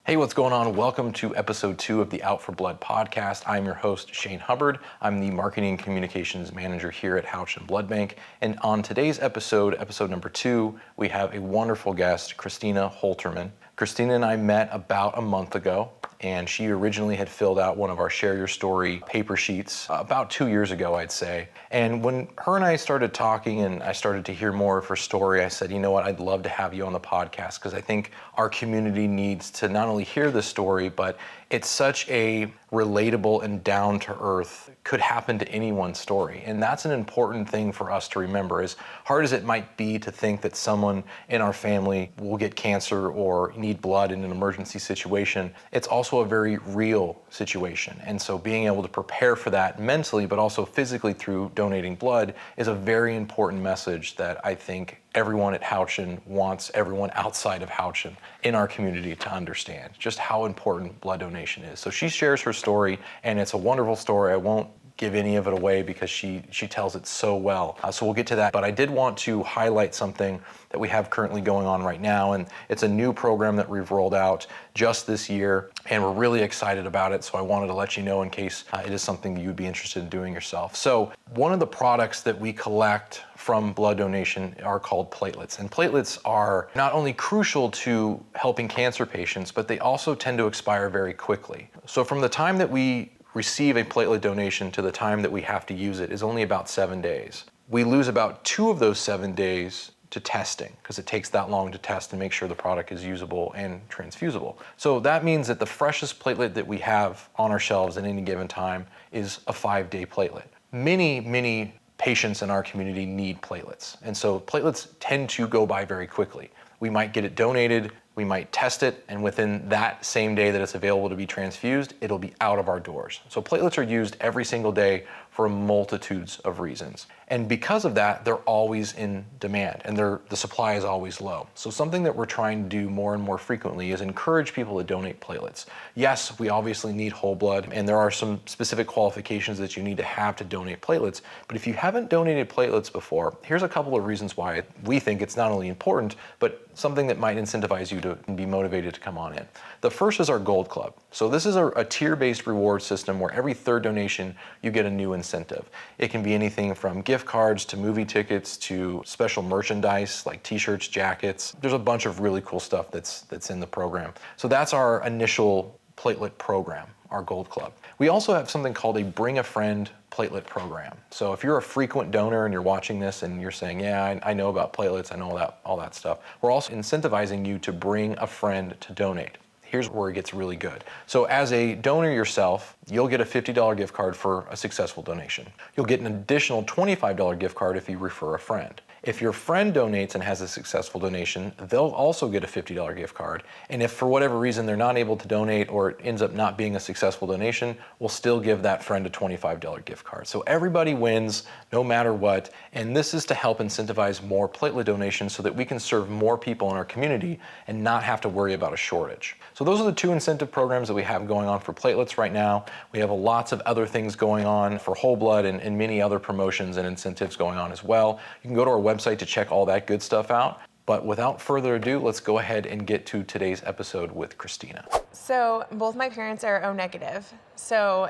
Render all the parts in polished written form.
Hey, what's going on? Welcome to episode 2 of the Out for Blood podcast. I'm your host, Shane Hubbard. I'm the marketing and communications manager here at Houchin Blood Bank. And on today's episode number 2, we have a wonderful guest, Christina Holterman. Christina and I met about a month ago, and she originally had filled out one of our Share Your Story paper sheets about 2 years ago, I'd say. And when her and I started talking and I started to hear more of her story, I said, you know what, I'd love to have you on the podcast because I think our community needs to not only hear this story, but it's such a relatable and down-to-earth, could happen to anyone's story. And that's an important thing for us to remember. As hard as it might be to think that someone in our family will get cancer or need blood in an emergency situation, it's also a very real situation. And so being able to prepare for that mentally, but also physically through donating blood is a very important message that I think everyone at Houchin wants everyone outside of Houchin in our community to understand just how important blood donation is. So she shares her story, and it's a wonderful story. I won't give any of it away because she tells it so well. So we'll get to that. But I did want to highlight something that we have currently going on right now, and it's a new program that we've rolled out just this year, and we're really excited about it. So I wanted to let you know in case it is something that you would be interested in doing yourself. So one of the products that we collect from blood donation are called platelets. And platelets are not only crucial to helping cancer patients, but they also tend to expire very quickly. So from the time that we receive a platelet donation to the time that we have to use it is only about 7 days. We lose about 2 of those 7 days to testing because it takes that long to test and make sure the product is usable and transfusible. So that means that the freshest platelet that we have on our shelves at any given time is a 5-day platelet. Many patients in our community need platelets. And so platelets tend to go by very quickly. We might get it donated, we might test it, and within that same day that it's available to be transfused, it'll be out of our doors. So platelets are used every single day for multitudes of reasons. And because of that, they're always in demand and the supply is always low. So something that we're trying to do more and more frequently is encourage people to donate platelets. Yes, we obviously need whole blood, and there are some specific qualifications that you need to have to donate platelets. But if you haven't donated platelets before, here's a couple of reasons why we think it's not only important, but something that might incentivize you to be motivated to come on in. The first is our Gold Club. So this is a tier-based reward system where every third donation you get a new incentive. It can be anything from gift cards to movie tickets to special merchandise like t-shirts, jackets. There's a bunch of really cool stuff that's in the program. So that's our initial platelet program, our Gold Club. We also have something called a Bring a Friend platelet program. So if you're a frequent donor and you're watching this and you're saying, yeah, I know about platelets, I know all that stuff, we're also incentivizing you to bring a friend to donate. Here's where it gets really good. So as a donor yourself, you'll get a $50 gift card for a successful donation. You'll get an additional $25 gift card if you refer a friend. If your friend donates and has a successful donation, they'll also get a $50 gift card. And if for whatever reason they're not able to donate or it ends up not being a successful donation, we'll still give that friend a $25 gift card. So everybody wins no matter what. And this is to help incentivize more platelet donations so that we can serve more people in our community and not have to worry about a shortage. So those are the 2 incentive programs that we have going on for platelets right now. We have lots of other things going on for whole blood and many other promotions and incentives going on as well. You can go to our website to check all that good stuff out. But without further ado, let's go ahead and get to today's episode with Christina. So both my parents are O negative. So,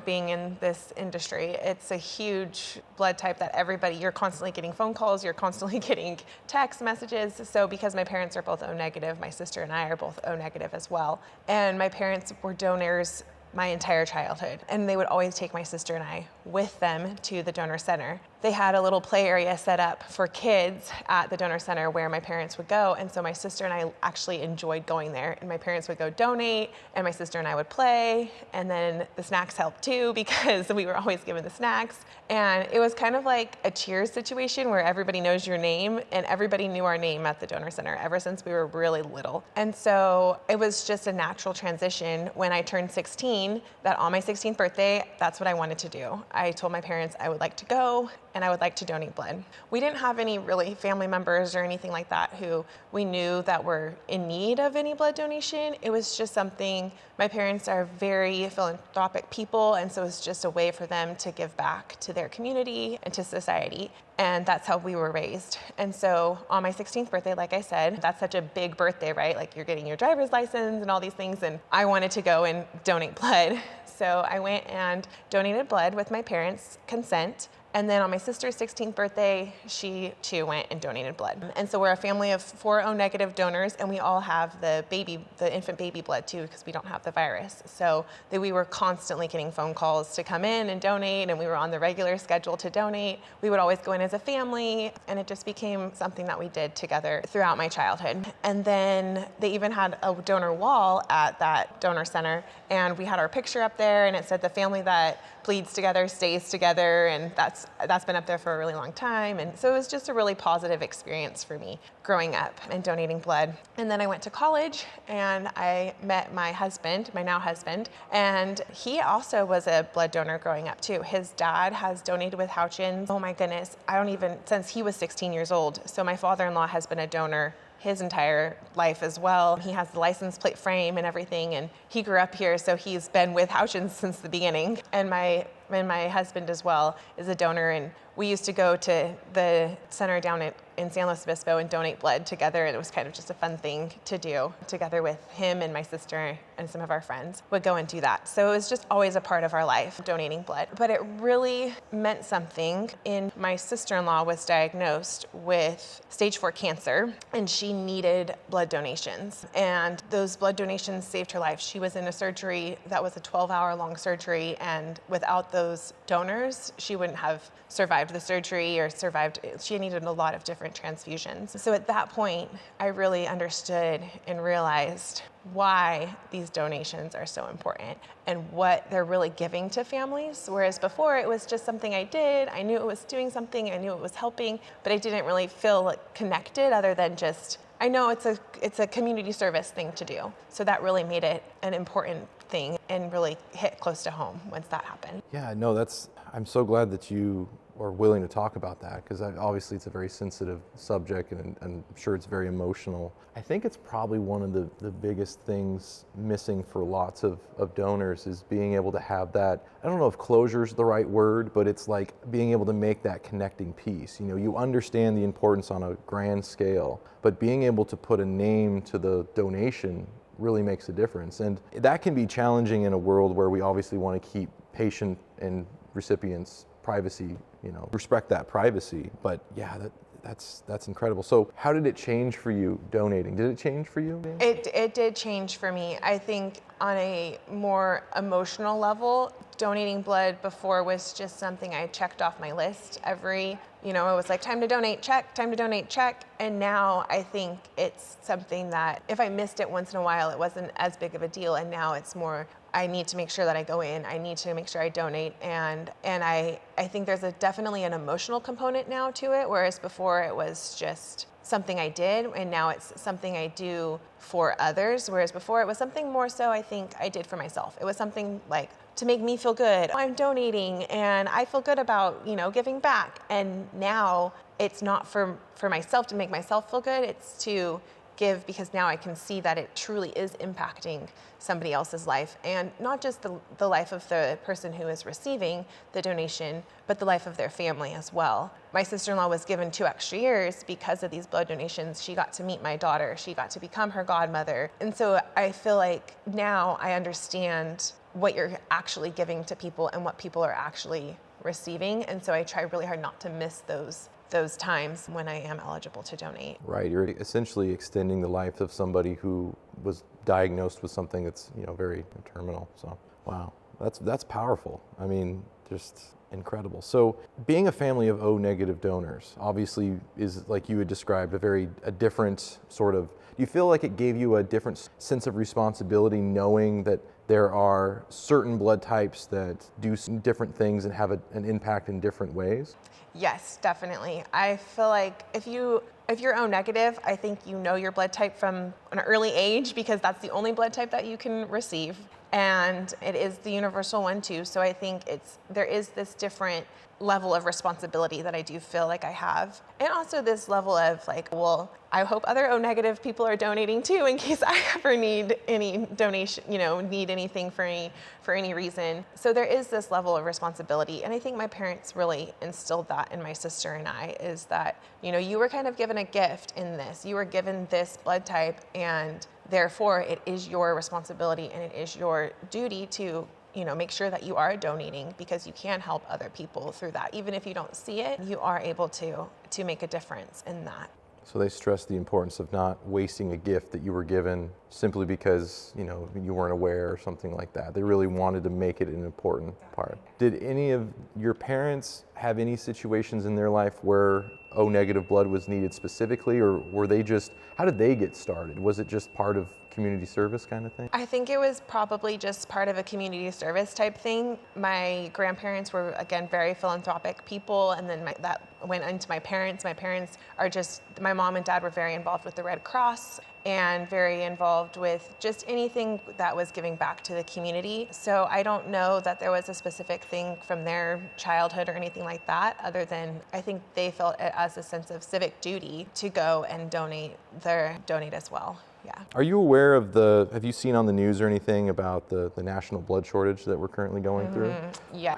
being in this industry, it's a huge blood type that you're constantly getting phone calls, you're constantly getting text messages. So because my parents are both O negative, my sister and I are both O negative as well. And my parents were donors my entire childhood. And they would always take my sister and I with them to the donor center. They had a little play area set up for kids at the donor center where my parents would go. And so my sister and I actually enjoyed going there. And my parents would go donate, and my sister and I would play. And then the snacks helped too, because we were always given the snacks. And it was kind of like a Cheers situation where everybody knows your name, and everybody knew our name at the donor center ever since we were really little. And so it was just a natural transition when I turned 16, that on my 16th birthday, that's what I wanted to do. I told my parents I would like to go and I would like to donate blood. We didn't have any really family members or anything like that who we knew that were in need of any blood donation. It was just something, my parents are very philanthropic people, and so it's just a way for them to give back to their community and to society. And that's how we were raised. And so on my 16th birthday, like I said, that's such a big birthday, right? Like you're getting your driver's license and all these things. And I wanted to go and donate blood. So I went and donated blood with my parents' consent. And then on my sister's 16th birthday, she too went and donated blood. And so we're a family of 4 O negative donors, and we all have the infant baby blood too, because we don't have the virus. So we were constantly getting phone calls to come in and donate, and we were on the regular schedule to donate. We would always go in as a family, and it just became something that we did together throughout my childhood. And then they even had a donor wall at that donor center, and we had our picture up there, and it said the family that bleeds together stays together, and that's been up there for a really long time. And so it was just a really positive experience for me growing up and donating blood. And then I went to college and I met my husband, my now husband, and he also was a blood donor growing up too. His dad has donated with Houchins. Oh my goodness, since he was 16 years old. So my father-in-law has been a donor his entire life as well. He has the license plate frame and everything, and he grew up here, so he's been with Houchins since the beginning. And my husband as well is a donor, and we used to go to the center down in San Luis Obispo and donate blood together, and it was kind of just a fun thing to do together with him and my sister and some of our friends would go and do that. So it was just always a part of our life, donating blood. But it really meant something. My sister-in-law was diagnosed with stage 4 cancer, and she needed blood donations. And those blood donations saved her life. She was in a surgery that was a 12-hour long surgery, and without those donors, she wouldn't have survived the surgery she needed a lot of different transfusions. So at that point, I really understood and realized why these donations are so important and what they're really giving to families. Whereas before it was just something I did. I knew it was doing something, I knew it was helping, but I didn't really feel connected other than just, I know it's a community service thing to do. So that really made it an important thing and really hit close to home once that happened. Yeah, no, I'm so glad that you are willing to talk about that, because obviously it's a very sensitive subject, and I'm sure it's very emotional. I think it's probably one of the biggest things missing for lots of donors is being able to have that, I don't know if closure is the right word, but it's like being able to make that connecting piece. You know, you understand the importance on a grand scale, but being able to put a name to the donation really makes a difference. And that can be challenging in a world where we obviously want to keep patient and recipients' privacy, respect that privacy. But yeah, that's incredible. So how did it change for you donating? Did it change for you? It did change for me. I think on a more emotional level, donating blood before was just something I checked off my list it was like time to donate, check, time to donate, check. And now I think it's something that if I missed it once in a while, it wasn't as big of a deal. And now it's more, I need to make sure that I go in, I need to make sure I donate. And I think there's definitely an emotional component now to it, whereas before it was just something I did, and now it's something I do for others, whereas before it was something more so I think I did for myself. It was something like to make me feel good. I'm donating and I feel good about, giving back. And now it's not for myself to make myself feel good, it's to give because now I can see that it truly is impacting somebody else's life, and not just the life of the person who is receiving the donation, but the life of their family as well. My sister-in-law was given 2 extra years because of these blood donations. She got to meet my daughter. She got to become her godmother. And so I feel like now I understand what you're actually giving to people and what people are actually receiving. And so I try really hard not to miss those times when I am eligible to donate. Right, you're essentially extending the life of somebody who was diagnosed with something that's very terminal. So wow, that's powerful. I mean, just incredible. So being a family of O negative donors obviously is, like you had described, a different sort of, do you feel like it gave you a different sense of responsibility knowing that there are certain blood types that do some different things and have an impact in different ways? Yes, definitely. I feel like if you're O negative, I think you know your blood type from an early age because that's the only blood type that you can receive. and it is the universal one too. So I think there is this different level of responsibility that I do feel like I have. And also this level of like, well, I hope other O negative people are donating too in case I ever need any donation, need anything for any reason. So there is this level of responsibility. And I think my parents really instilled that in my sister and I, is that, you were kind of given a gift in this. You were given this blood type, and therefore it is your responsibility and it is your duty to make sure that you are donating, because you can help other people through that. Even if you don't see it, you are able to make a difference in that. So they stress the importance of not wasting a gift that you were given simply because, you weren't aware or something like that. They really wanted to make it an important part. Did any of your parents have any situations in their life where O negative blood was needed specifically, or were they how did they get started? Was it just part of community service kind of thing? I think it was probably just part of a community service type thing. My grandparents were, again, very philanthropic people, and then that went into my parents. My parents my mom and dad were very involved with the Red Cross and very involved with just anything that was giving back to the community. So I don't know that there was a specific thing from their childhood or anything like that, other than I think they felt it as a sense of civic duty to go and donate as well. Yeah. Are you aware of have you seen on the news or anything about the national blood shortage that we're currently going through? Yeah.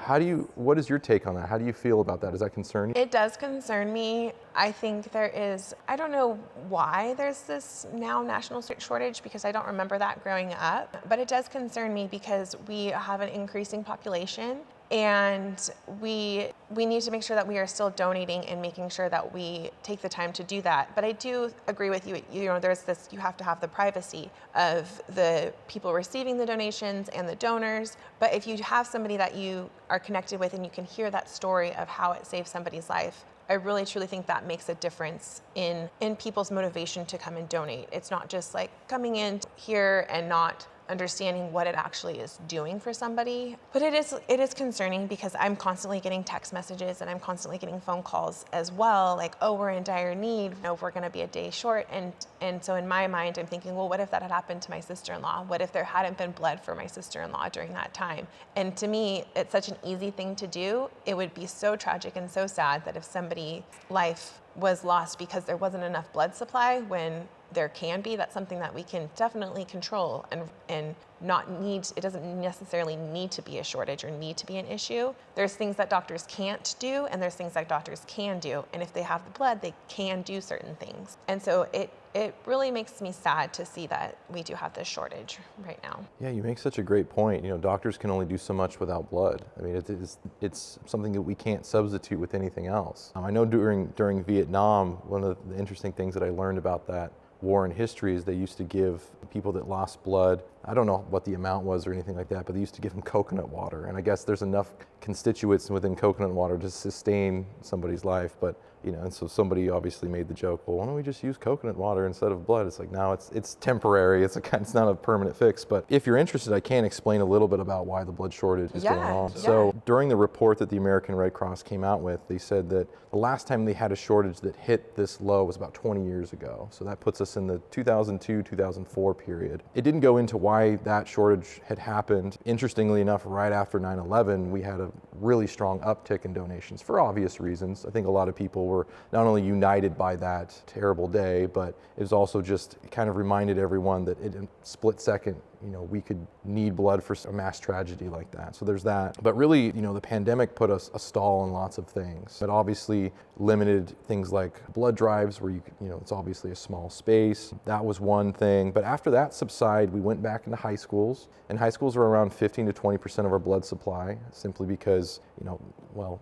What is your take on that? How do you feel about that? Does that concern you? It does concern me. I think I don't know why there's this now national shortage, because I don't remember that growing up, but it does concern me because we have an increasing population. And we need to make sure that we are still donating and making sure that we take the time to do that. But I do agree with you. There's this, you have to have the privacy of the people receiving the donations and the donors. But if you have somebody that you are connected with and you can hear that story of how it saved somebody's life, I really truly think that makes a difference in people's motivation to come and donate. It's not just like coming in here and not understanding what it actually is doing for somebody. But it is concerning, because I'm constantly getting text messages and I'm constantly getting phone calls as well, like, oh, we're in dire need, we're gonna be a day short. And so in my mind, I'm thinking, well, what if that had happened to my sister-in-law? What if there hadn't been blood for my sister-in-law during that time? And to me, it's such an easy thing to do. It would be so tragic and so sad that if somebody's life was lost because there wasn't enough blood supply, when there can be. That's something that we can definitely control and not need. It doesn't necessarily need to be a shortage or need to be an issue. There's things that doctors can't do, and there's things that doctors can do. And if they have the blood, they can do certain things. And so it really makes me sad to see that we do have this shortage right now. Yeah, you make such a great point. Doctors can only do so much without blood. I mean, it's something that we can't substitute with anything else. I know during Vietnam, one of the interesting things that I learned about that war in history is they used to give people that lost blood, I don't know what the amount was or anything like that, but they used to give them coconut water. And I guess there's enough constituents within coconut water to sustain somebody's life. But, and so somebody obviously made the joke, well, why don't we just use coconut water instead of blood? It's like, no, it's temporary. It's not a permanent fix. But if you're interested, I can explain a little bit about why the blood shortage is going on. Yeah. So during the report that the American Red Cross came out with, they said that the last time they had a shortage that hit this low was about 20 years ago. So that puts us in the 2002-2004 period. It didn't go into why that shortage had happened. Interestingly enough, right after 9/11, we had a really strong uptick in donations for obvious reasons. I think a lot of people were not only united by that terrible day, but it was also just kind of reminded everyone that in a split second, we could need blood for a mass tragedy like that. So there's that. But really, the pandemic put a stall in lots of things. It obviously limited things like blood drives where it's obviously a small space. That was one thing. But after that subsided, we went back into high schools. And high schools are around 15 to 20% of our blood supply, simply because,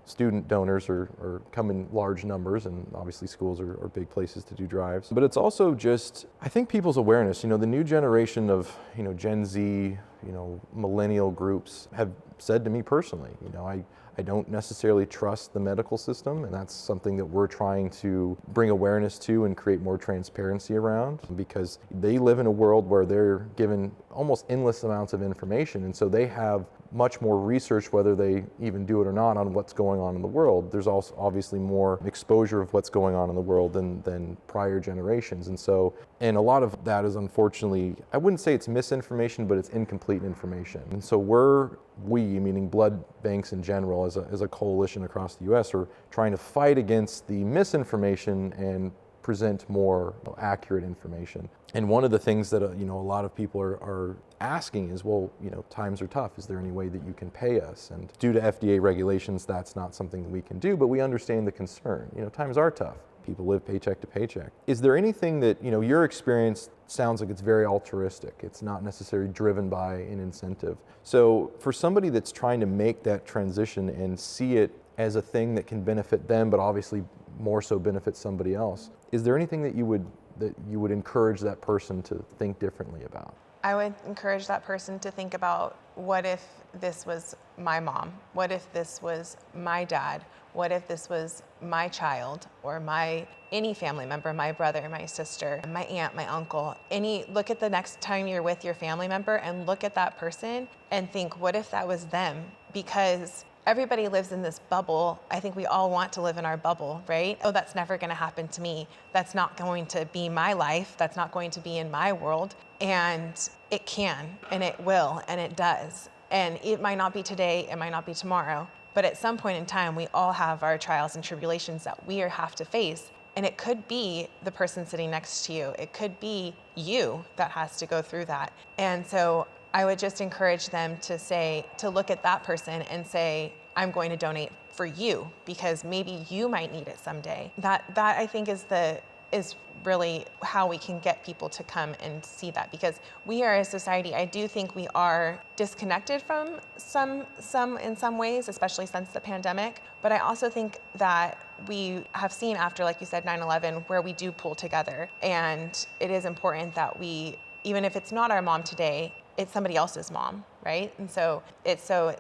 student donors are come in large numbers, and obviously schools are big places to do drives. But it's also just, I think, people's awareness. The new generation of, Gen Z, millennial groups have said to me personally, I don't necessarily trust the medical system, and that's something that we're trying to bring awareness to and create more transparency around, because they live in a world where they're given almost endless amounts of information, and so they have much more research, whether they even do it or not, on what's going on in the world. There's also obviously more exposure of what's going on in the world than prior generations. And a lot of that is, unfortunately, I wouldn't say it's misinformation, but it's incomplete incomplete information. And so we, meaning blood banks in general, as a coalition across the U.S., are trying to fight against the misinformation and present more accurate information. And one of the things that a lot of people are asking is, well, times are tough. Is there any way that you can pay us? And due to FDA regulations, that's not something that we can do, but we understand the concern. Times are tough. People live paycheck to paycheck. Is there anything that, your experience sounds like it's very altruistic. It's not necessarily driven by an incentive. So for somebody that's trying to make that transition and see it as a thing that can benefit them, but obviously more so benefit somebody else, is there anything that you would encourage that person to think differently about? I would encourage that person to think about, what if this was my mom? What if this was my dad? What if this was my child or any family member, my brother, my sister, my aunt, my uncle? Look at the next time you're with your family member and look at that person and think, what if that was them? Because everybody lives in this bubble. I think we all want to live in our bubble, right? Oh, that's never going to happen to me. That's not going to be my life. That's not going to be in my world. And it can, and it will, and it does. And it might not be today, it might not be tomorrow, but at some point in time, we all have our trials and tribulations that we have to face. And it could be the person sitting next to you. It could be you that has to go through that. And so I would just encourage them to look at that person and say, I'm going to donate for you because maybe you might need it someday. That I think is really how we can get people to come and see that, because we are a society, I do think we are disconnected from some in some ways, especially since the pandemic. But I also think that we have seen after, like you said, 9/11, where we do pull together. And it is important that we, even if it's not our mom today, it's somebody else's mom, right? And so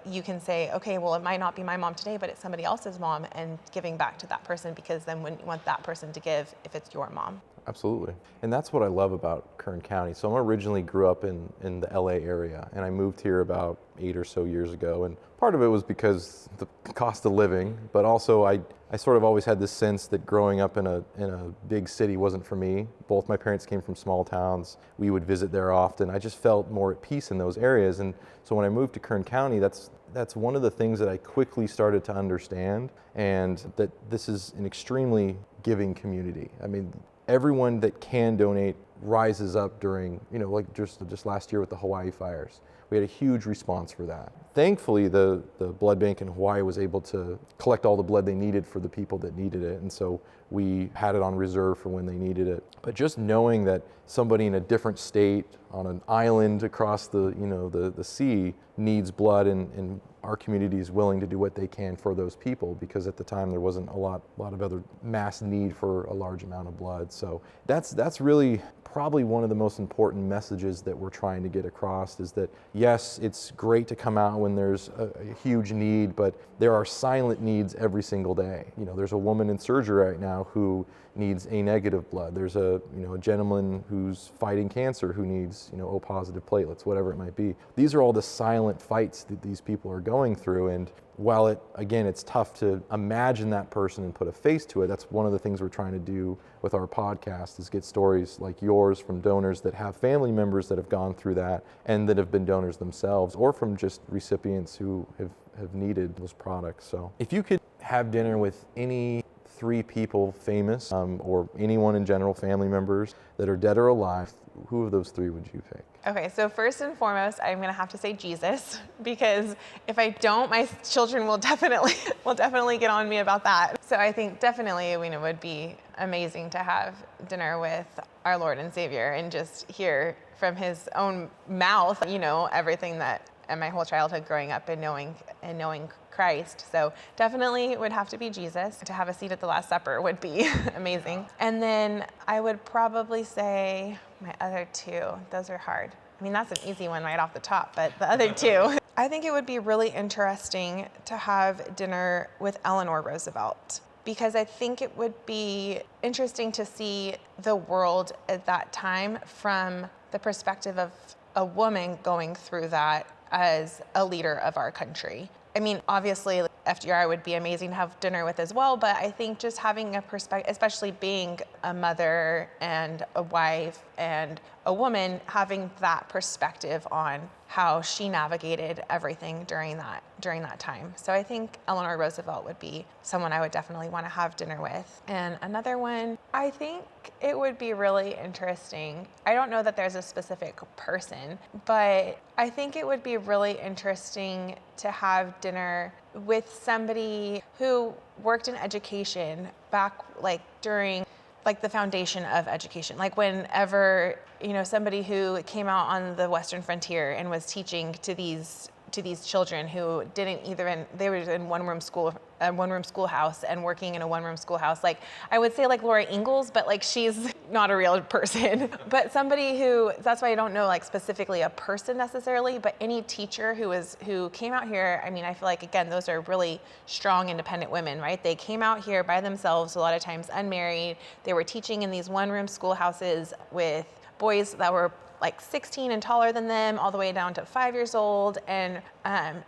you can say, okay, well, it might not be my mom today, but it's somebody else's mom, and giving back to that person, because then wouldn't you want that person to give if it's your mom? Absolutely. And that's what I love about Kern County. So I originally grew up in the LA area, and I moved here about 8 or so years ago. And part of it was because the cost of living, but also I sort of always had this sense that growing up in a big city wasn't for me. Both my parents came from small towns. We would visit there often. I just felt more at peace in those areas. And so when I moved to Kern County, that's one of the things that I quickly started to understand, and that this is an extremely giving community. I mean, everyone that can donate rises up during, like just last year with the Hawaii fires. We had a huge response for that. Thankfully, the blood bank in Hawaii was able to collect all the blood they needed for the people that needed it, and so we had it on reserve for when they needed it. But just knowing that somebody in a different state on an island across the sea needs blood, and our community is willing to do what they can for those people, because at the time there wasn't a lot of other mass need for a large amount of blood. So that's really probably one of the most important messages that we're trying to get across, is that yes, it's great to come out when there's a huge need, but there are silent needs every single day. There's a woman in surgery right now who needs A negative blood. There's a gentleman who's fighting cancer who needs O positive platelets, whatever it might be. These are all the silent fights that these people are going through, and while it's tough to imagine that person and put a face to it, that's one of the things we're trying to do with our podcast, is get stories like yours from donors that have family members that have gone through that and that have been donors themselves, or from just recipients who have needed those products. So if you could have dinner with any 3 people famous, or anyone in general, family members that are dead or alive, who of those 3 would you pick? Okay, so first and foremost, I'm gonna have to say Jesus, because if I don't, my children will definitely get on me about that. So I think definitely, it would be amazing to have dinner with our Lord and Savior and just hear from his own mouth, everything that, and my whole childhood growing up and knowing Christ. So definitely it would have to be Jesus. To have a seat at the Last Supper would be amazing. And then I would probably say my other 2. Those are hard. I mean, that's an easy one right off the top, but the other 2. I think it would be really interesting to have dinner with Eleanor Roosevelt, because I think it would be interesting to see the world at that time from the perspective of a woman going through that as a leader of our country. I mean, obviously, FDR would be amazing to have dinner with as well, but I think just having a perspective, especially being a mother and a wife and a woman having that perspective on how she navigated everything during that time. So I think Eleanor Roosevelt would be someone I would definitely want to have dinner with. And another one, I think it would be really interesting. I don't know that there's a specific person, but I think it would be really interesting to have dinner with somebody who worked in education back during the foundation of education. Whenever, somebody who came out on the Western frontier and was teaching to these children who they were in a one-room schoolhouse and working in a one-room schoolhouse. I would say Laura Ingalls, but she's not a real person. But somebody that's why I don't know specifically a person necessarily, but any teacher who came out here. I mean, I feel again, those are really strong, independent women, right? They came out here by themselves, a lot of times unmarried. They were teaching in these one-room schoolhouses with boys that were 16 and taller than them, all the way down to 5 years old, and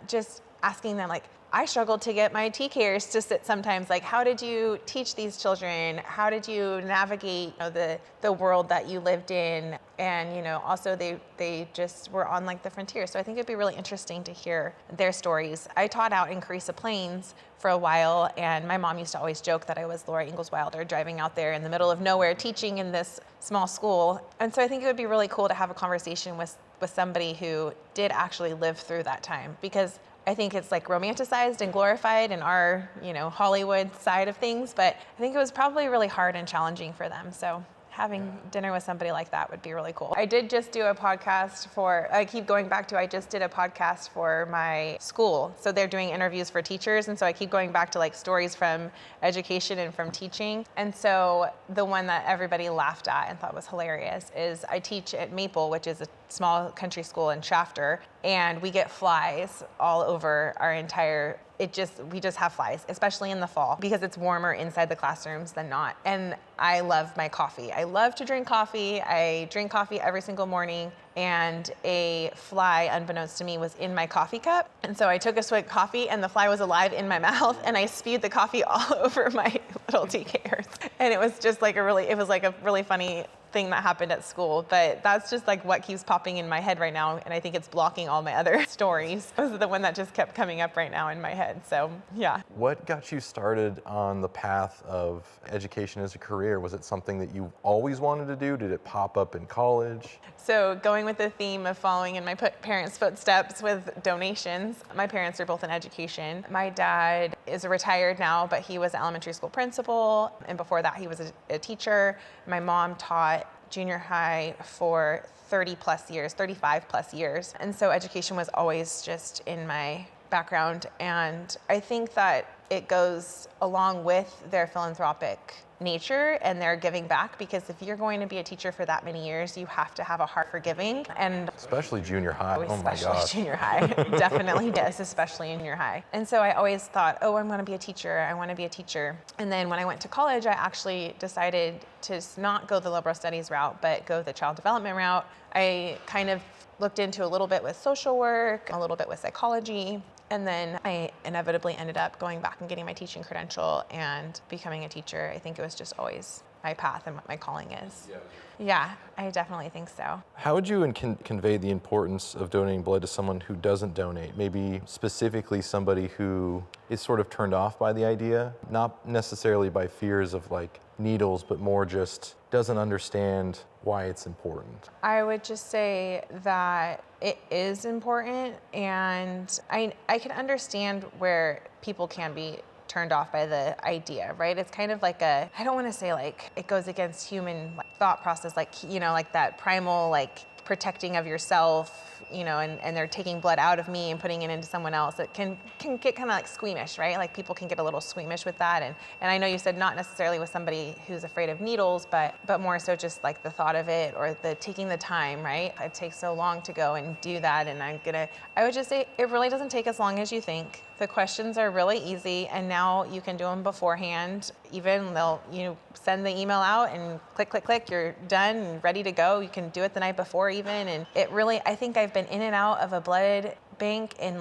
just asking them I struggled to get my TKers to sit sometimes. How did you teach these children? How did you navigate the world that you lived in? And also they just were on the frontier. So I think it'd be really interesting to hear their stories. I taught out in Carissa Plains for a while, and my mom used to always joke that I was Laura Ingalls Wilder driving out there in the middle of nowhere teaching in this small school. And so I think it would be really cool to have a conversation with somebody who did actually live through that time, because I think it's romanticized and glorified in our, Hollywood side of things, but I think it was probably really hard and challenging for them. So having dinner with somebody like that would be really cool. I did just do a podcast I just did a podcast for my school. So they're doing interviews for teachers. And so I keep going back to stories from education and from teaching. And so the one that everybody laughed at and thought was hilarious is I teach at Maple, which is a small country school in Shafter, and we get flies all over our entire we just have flies, especially in the fall, because it's warmer inside the classrooms than not. And I love my coffee. I love to drink coffee. I drink coffee every single morning, and a fly, unbeknownst to me, was in my coffee cup. And so I took a swig of coffee, and the fly was alive in my mouth, and I spewed the coffee all over my little TKers. And it was just a really funny thing that happened at school, but that's just what keeps popping in my head right now, and I think it's blocking all my other stories. This is the one that just kept coming up right now in my head. So yeah. What got you started on the path of education as a career? Was it something that you always wanted to do? Did it pop up in college? So going with the theme of following in my parents' footsteps with donations, my parents are both in education. My dad is retired now, but he was an elementary school principal, and before that he was a teacher. My mom taught junior high for 35 plus years. And so education was always just in my background. And I think that it goes along with their philanthropic nature and their giving back, because if you're going to be a teacher for that many years, you have to have a heart for giving. And especially junior high. Oh my gosh. Especially junior high. Definitely does, especially in junior high. And so I always thought, I'm going to be a teacher. I want to be a teacher. And then when I went to college, I actually decided to not go the liberal studies route, but go the child development route. I kind of looked into a little bit with social work, a little bit with psychology. And then I inevitably ended up going back and getting my teaching credential and becoming a teacher. I think it was just always my path and what my calling is. Yeah, I definitely think so. How would you convey the importance of donating blood to someone who doesn't donate? Maybe specifically somebody who is sort of turned off by the idea, not necessarily by fears of needles, but more just doesn't understand why it's important. I would just say that it is important, and I can understand where people can be turned off by the idea, right? It's kind of I don't want to say it goes against human thought process, that primal protecting of yourself, and they're taking blood out of me and putting it into someone else. It can get kind of squeamish, right? People can get a little squeamish with that. And I know you said not necessarily with somebody who's afraid of needles, but more so just the thought of it, or the taking the time, right? It takes so long to go and do that. And I would just say it really doesn't take as long as you think. The questions are really easy, and now you can do them beforehand. Even they'll send the email out and click, click, click, you're done and ready to go. You can do it the night before even. And it really, I think I've been in and out of a blood bank in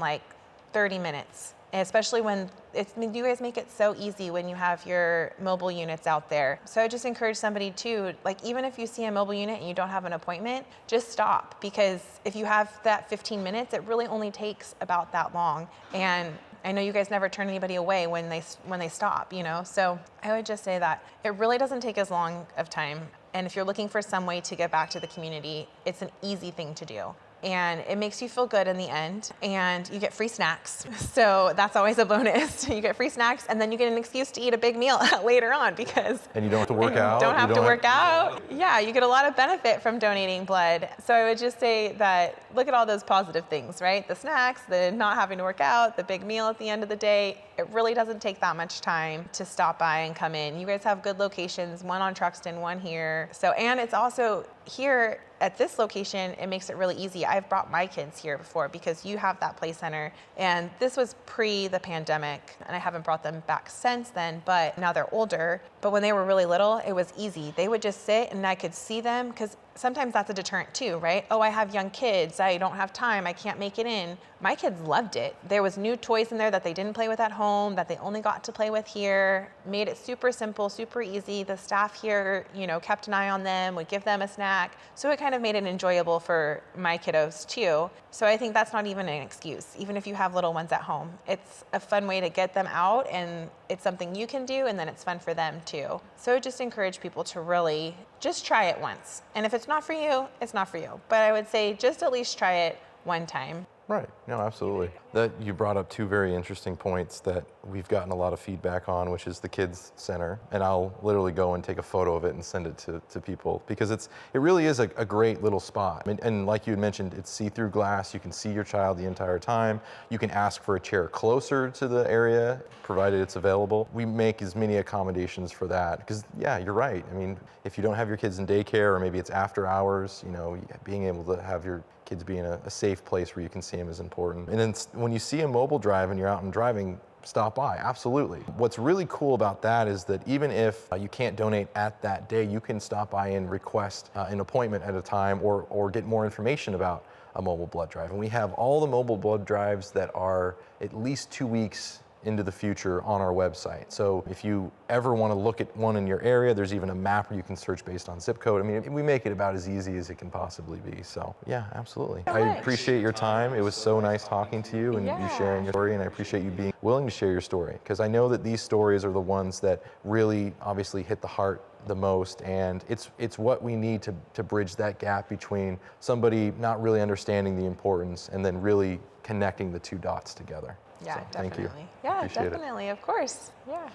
30 minutes. especially when you guys make it so easy when you have your mobile units out there. So I just encourage somebody to, like, even if you see a mobile unit and you don't have an appointment, just stop, because if you have that 15 minutes, it really only takes about that long. And I know you guys never turn anybody away when they stop, So I would just say that it really doesn't take as long of time. And if you're looking for some way to get back to the community, it's an easy thing to do. And it makes you feel good in the end, and you get free snacks. So that's always a bonus. You get free snacks, and then you get an excuse to eat a big meal later on, because And you don't have to work out. don't have to work out. Yeah, you get a lot of benefit from donating blood. So I would just say that look at all those positive things, right? The snacks, the not having to work out, the big meal at the end of the day. It really doesn't take that much time to stop by and come in. You guys have good locations, one on Truxton, one here. So, and it's also here at this location, it makes it really easy. I've brought my kids here before because you have that play center, and this was pre the pandemic, and I haven't brought them back since then, but now they're older. But when they were really little, it was easy. They would just sit and I could see them, because sometimes that's a deterrent too, right? Oh, I have young kids, I don't have time, I can't make it in. My kids loved it. There was new toys in there that they didn't play with at home, that they only got to play with here. Made it super simple, super easy. The staff here, kept an eye on them, would give them a snack. So it kind of made it enjoyable for my kiddos too. So I think that's not even an excuse, even if you have little ones at home. It's a fun way to get them out, and it's something you can do, and then it's fun for them too. So I just encourage people to really just try it once. And if it's not for you, it's not for you. But I would say just at least try it one time. Right. No, absolutely. That you brought up two very interesting points that we've gotten a lot of feedback on, which is the kids center, and I'll literally go and take a photo of it and send it to people, because it really is a great little spot. And like you had mentioned, it's see-through glass. You can see your child the entire time. You can ask for a chair closer to the area, provided it's available. We make as many accommodations for that, because yeah, you're right. I mean, if you don't have your kids in daycare, or maybe it's after hours, being able to have your kids be in a safe place where you can see them is important. And then when you see a mobile drive and you're out and driving, stop by, absolutely. What's really cool about that is that even if you can't donate at that day, you can stop by and request an appointment at a time, or get more information about a mobile blood drive. And we have all the mobile blood drives that are at least 2 weeks into the future on our website. So if you ever want to look at one in your area, there's even a map where you can search based on zip code. I mean, we make it about as easy as it can possibly be. So yeah, absolutely. I appreciate your time. It was so nice talking to you and you sharing your story, and I appreciate you being willing to share your story, because I know that these stories are the ones that really obviously hit the heart the most, and it's what we need to bridge that gap between somebody not really understanding the importance and then really connecting the two dots together. Yeah, so, definitely. Thank you. Yeah, Appreciate definitely. Of course. Yeah.